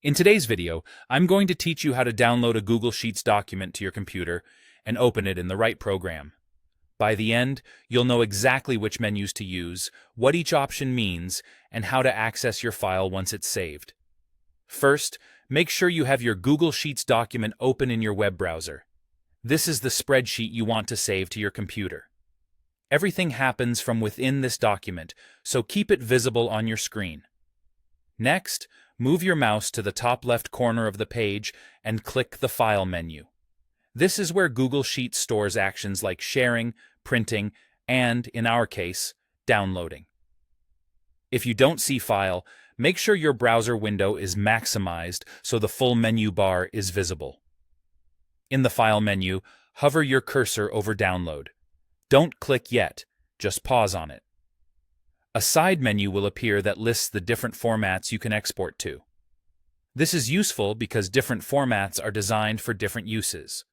In today's video, I'm going to teach you how to download a Google Sheets document to your computer and open it in the right program. By the end, you'll know exactly which menus to use, what each option means, and how to access your file once it's saved. First, make sure you have your Google Sheets document open in your web browser. This is the spreadsheet you want to save to your computer. Everything happens from within this document, so keep it visible on your screen. Next, move your mouse to the top left corner of the page and click the File menu. This is where Google Sheets stores actions like sharing, printing, and, in our case, downloading. If you don't see File, make sure your browser window is maximized so the full menu bar is visible. In the File menu, hover your cursor over Download. Don't click yet, just pause on it. A side menu will appear that lists the different formats you can export to. This is useful because different formats are designed for different uses.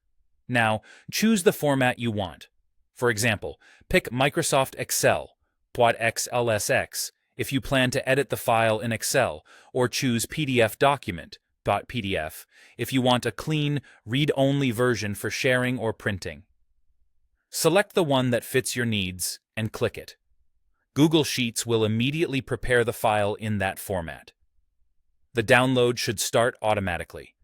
Now, choose the format you want. For example, pick Microsoft Excel, .xlsx, if you plan to edit the file in Excel, or choose PDF document, .pdf, if you want a clean, read-only version for sharing or printing. Select the one that fits your needs and click it. Google Sheets will immediately prepare the file in that format. The download should start automatically.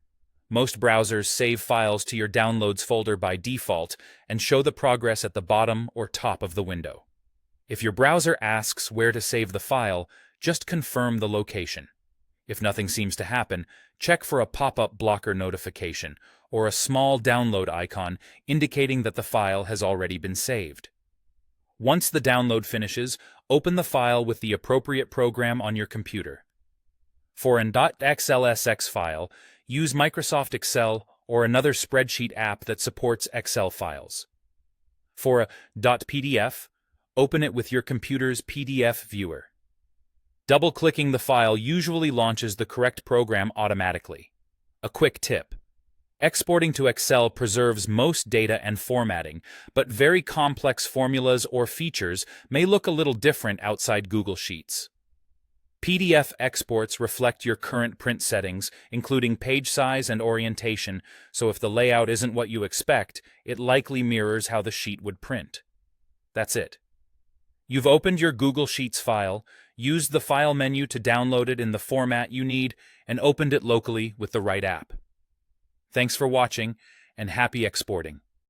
Most browsers save files to your Downloads folder by default and show the progress at the bottom or top of the window. If your browser asks where to save the file, just confirm the location. If nothing seems to happen, check for a pop-up blocker notification or a small download icon indicating that the file has already been saved. Once the download finishes, open the file with the appropriate program on your computer. For an .xlsx file, use Microsoft Excel or another spreadsheet app that supports Excel files. For a .pdf, open it with your computer's PDF viewer. Double-clicking the file usually launches the correct program automatically. A quick tip: exporting to Excel preserves most data and formatting, but very complex formulas or features may look a little different outside Google Sheets. PDF exports reflect your current print settings, including page size and orientation, so if the layout isn't what you expect, it likely mirrors how the sheet would print. That's it. You've opened your Google Sheets file, used the File menu to download it in the format you need, and opened it locally with the right app. Thanks for watching, and happy exporting.